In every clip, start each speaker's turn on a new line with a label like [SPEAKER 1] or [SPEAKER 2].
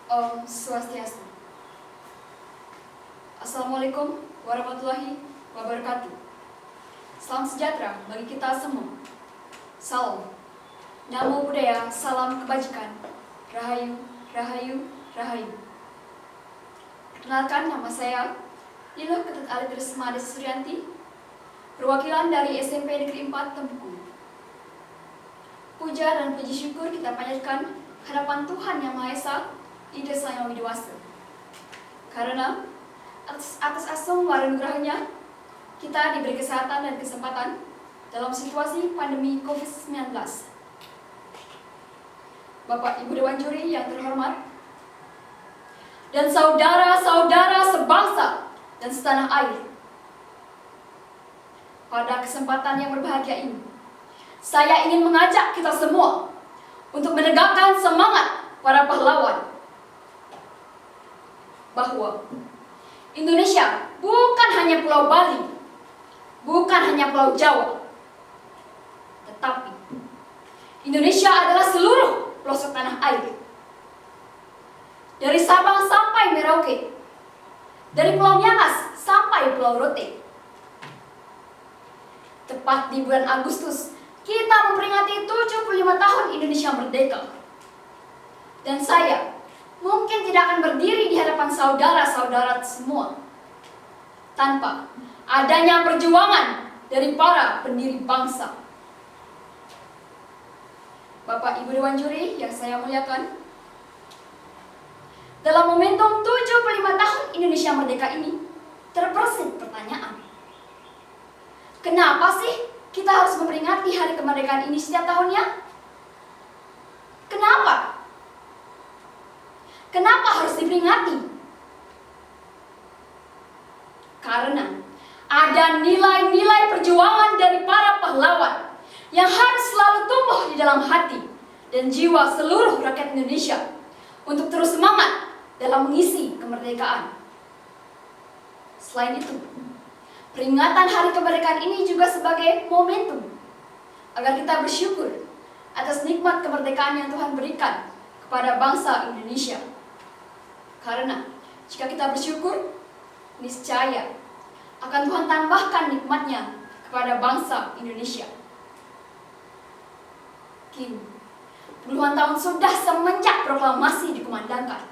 [SPEAKER 1] Om Swastiastu. Assalamualaikum warahmatullahi wabarakatuh. Salam sejahtera bagi kita semua. Salam. Namo Buddhaya, salam kebajikan. Rahayu, rahayu, rahayu. Perkenalkan, nama saya Liluh Ketut Alitrisma Desi Suryanti, perwakilan dari SMP Negeri 4 Tempuku. Puja dan puji syukur kita panjatkan hadapan Tuhan Yang Maha Esa, Desa Yang Widewasa. Karena atas asam wanugerahnya kita diberi kesehatan dan kesempatan dalam situasi pandemi COVID-19. Bapak Ibu Dewan Juri yang terhormat dan saudara-saudara sebangsa dan setanah air. Pada kesempatan yang berbahagia ini, saya ingin mengajak kita semua untuk menegakkan semangat para pahlawan, bahwa Indonesia bukan hanya Pulau Bali, bukan hanya Pulau Jawa, tetapi Indonesia adalah seluruh pelosok tanah air. Dari Sabang sampai Merauke, dari Pulau Miangas sampai Pulau Rote. Tepat di bulan Agustus, kita memperingati 75 tahun Indonesia merdeka. Dan saya mungkin tidak akan berdiri di hadapan saudara-saudara semua tanpa adanya perjuangan dari para pendiri bangsa. Bapak Ibu Dewan Juri yang saya muliakan, dalam momentum 75 tahun Indonesia merdeka ini terbersit pertanyaan. Kenapa sih kita harus memperingati hari kemerdekaan ini setiap tahunnya? Kenapa? Kenapa harus diperingati? Karena ada nilai-nilai perjuangan dari para pahlawan yang harus selalu tumbuh di dalam hati dan jiwa seluruh rakyat Indonesia untuk terus semangat dalam mengisi kemerdekaan. Selain itu, peringatan hari kemerdekaan ini juga sebagai momentum agar kita bersyukur atas nikmat kemerdekaan yang Tuhan berikan kepada bangsa Indonesia. Karena jika kita bersyukur, niscaya akan Tuhan tambahkan nikmatnya kepada bangsa Indonesia. Kini, puluhan tahun sudah semenjak proklamasi dikumandangkan,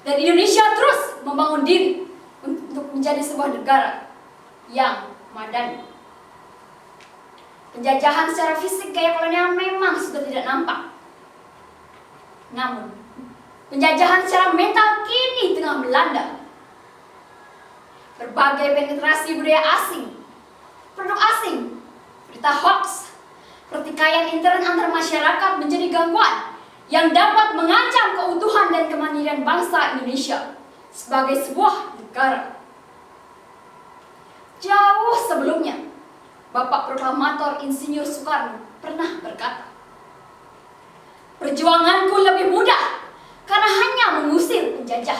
[SPEAKER 1] dan Indonesia terus membangun diri untuk menjadi sebuah negara yang madani. Penjajahan secara fisik gaya kolonial memang sudah tidak nampak. Namun, penjajahan secara mental kini tengah melanda. Berbagai penetrasi budaya asing, produk asing, berita hoax, pertikaian intern antar masyarakat menjadi gangguan yang dapat mengancam keutuhan dan kemandirian bangsa Indonesia sebagai sebuah negara. Jauh sebelumnya, Bapak Proklamator Insinyur Soekarno pernah berkata, "Perjuanganku lebih mudah karena hanya mengusir penjajah.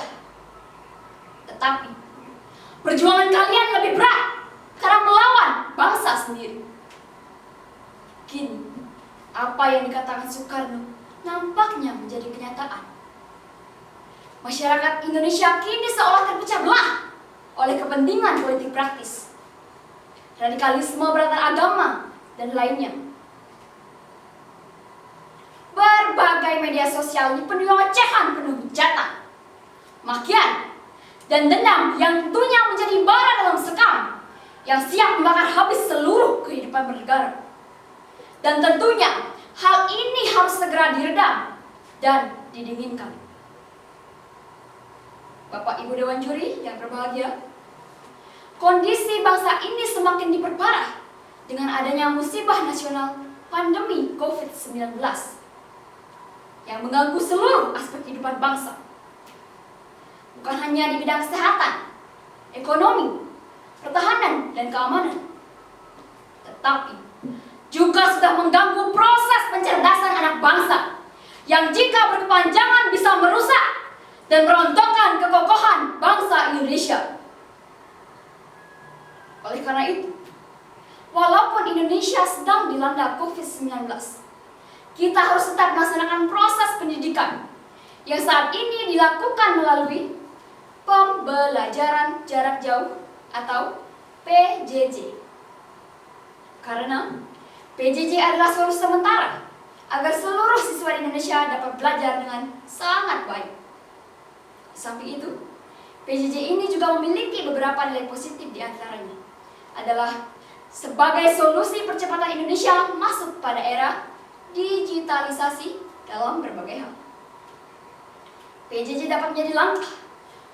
[SPEAKER 1] Tetapi perjuangan kalian lebih berat karena melawan bangsa sendiri." Kini, apa yang dikatakan Soekarno nampaknya menjadi kenyataan. Masyarakat Indonesia kini seolah terpecah belah oleh kepentingan politik praktis, radikalisme berantar agama, dan lainnya. Berbagai media sosial dipenuhi ocehan penuh hujatan, makian, dan dendam yang tentunya menjadi bara dalam sekam yang siap membakar habis seluruh kehidupan bernegara. Dan tentunya hal ini harus segera diredam dan didinginkan. Bapak Ibu Dewan Juri yang berbahagia, kondisi bangsa ini semakin diperparah dengan adanya musibah nasional pandemi COVID-19 yang mengganggu seluruh aspek kehidupan bangsa. Bukan hanya di bidang kesehatan, ekonomi, pertahanan, dan keamanan, tetapi juga sudah mengganggu proses pencerdasan anak bangsa yang jika berkepanjangan bisa merusak dan merontokkan kekokohan bangsa Indonesia. Oleh karena itu, walaupun Indonesia sedang dilanda COVID-19, kita harus tetap melaksanakan proses pendidikan yang saat ini dilakukan melalui pembelajaran jarak jauh atau PJJ. Karena PJJ adalah solusi sementara agar seluruh siswa di Indonesia dapat belajar dengan sangat baik. Di samping itu, PJJ ini juga memiliki beberapa nilai positif, di antaranya adalah sebagai solusi percepatan Indonesia masuk pada era digitalisasi dalam berbagai hal. PJJ dapat menjadi langkah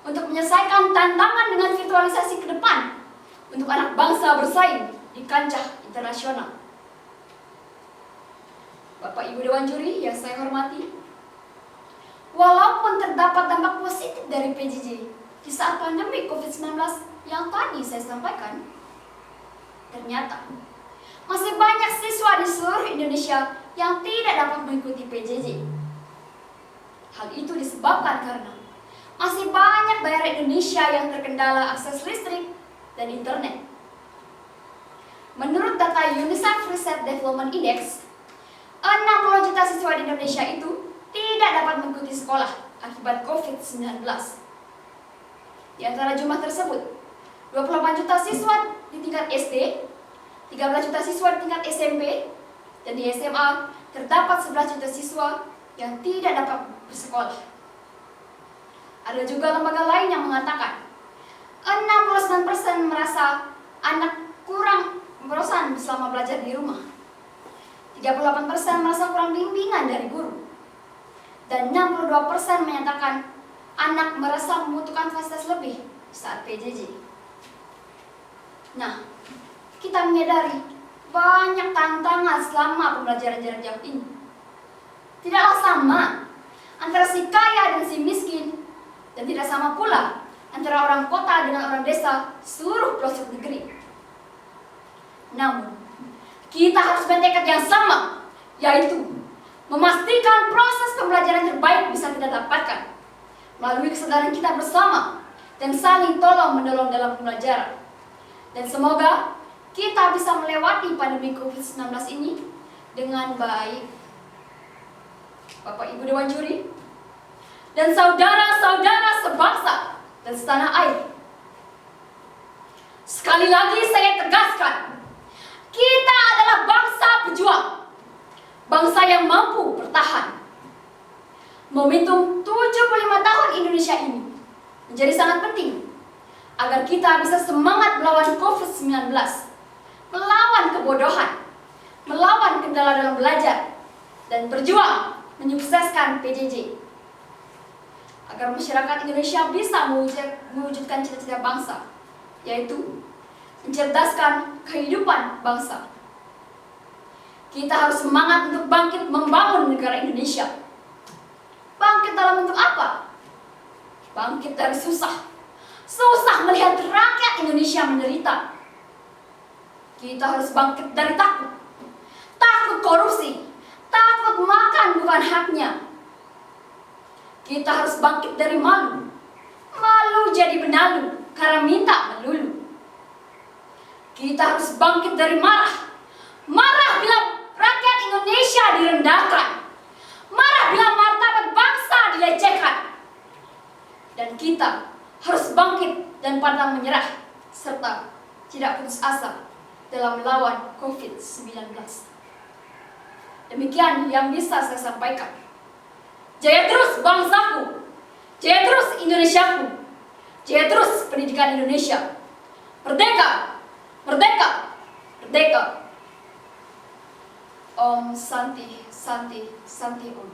[SPEAKER 1] untuk menyelesaikan tantangan dengan virtualisasi ke depan untuk anak bangsa bersaing di kancah internasional. Bapak Ibu Dewan Juri yang saya hormati, walaupun terdapat dampak positif dari PJJ di saat pandemi COVID-19 yang tadi saya sampaikan, ternyata masih banyak siswa di seluruh Indonesia yang tidak dapat mengikuti PJJ. Hal itu disebabkan karena masih banyak daerah Indonesia yang terkendala akses listrik dan internet. Menurut data UNICEF Research Development Index, 60 juta siswa di Indonesia itu tidak dapat mengikuti sekolah akibat COVID-19. Di antara jumlah tersebut, 28 juta siswa di tingkat SD, 13 juta siswa di tingkat SMP, dan di SMA terdapat 11 juta siswa yang tidak dapat bersekolah. Ada juga lembaga lain yang mengatakan 69% merasa anak kurang bosan selama belajar di rumah, 38% merasa kurang bimbingan dari guru, dan 62% menyatakan anak merasa membutuhkan fasilitas lebih saat PJJ. Nah, kita menyadari banyak tantangan selama pembelajaran jarak jauh ini. Tidaklah sama antara si kaya dan si miskin, dan tidak sama pula antara orang kota dengan orang desa seluruh pelosok negeri. Namun, kita harus bertekad yang sama, yaitu memastikan proses pembelajaran terbaik bisa kita dapatkan melalui kesadaran kita bersama dan saling tolong-menolong dalam pembelajaran. Dan semoga kita bisa melewati pandemi COVID-19 ini dengan baik. Bapak Ibu Dewan Juri dan saudara-saudara sebangsa dan setanah air, sekali lagi saya tegaskan, kita adalah bangsa pejuang, bangsa yang mampu bertahan. Momentum 75 tahun Indonesia ini menjadi sangat penting agar kita bisa semangat melawan COVID-19, melawan kebodohan, melawan kendala dalam belajar, dan berjuang menyukseskan PJJ agar masyarakat Indonesia bisa mewujudkan cita-cita bangsa, yaitu mencerdaskan kehidupan bangsa. Kita harus semangat untuk bangkit membangun negara Indonesia. Bangkit dalam bentuk apa? Bangkit dari susah melihat rakyat Indonesia menderita. Kita harus bangkit dari takut korupsi, takut makan bukan haknya. Kita harus bangkit dari malu jadi benalu karena minta melulu. Kita harus bangkit dari marah bila rakyat Indonesia direndahkan, marah bila martabat bangsa dilecehkan. Dan kita harus bangkit dan pantang menyerah, serta tidak putus asa dalam melawan COVID-19. Demikian yang bisa saya sampaikan. Jaya terus bangsaku, jaya terus Indonesiaku, jaya terus pendidikan Indonesia. Merdeka, merdeka, merdeka. Om Santi, Santi, Santi Om.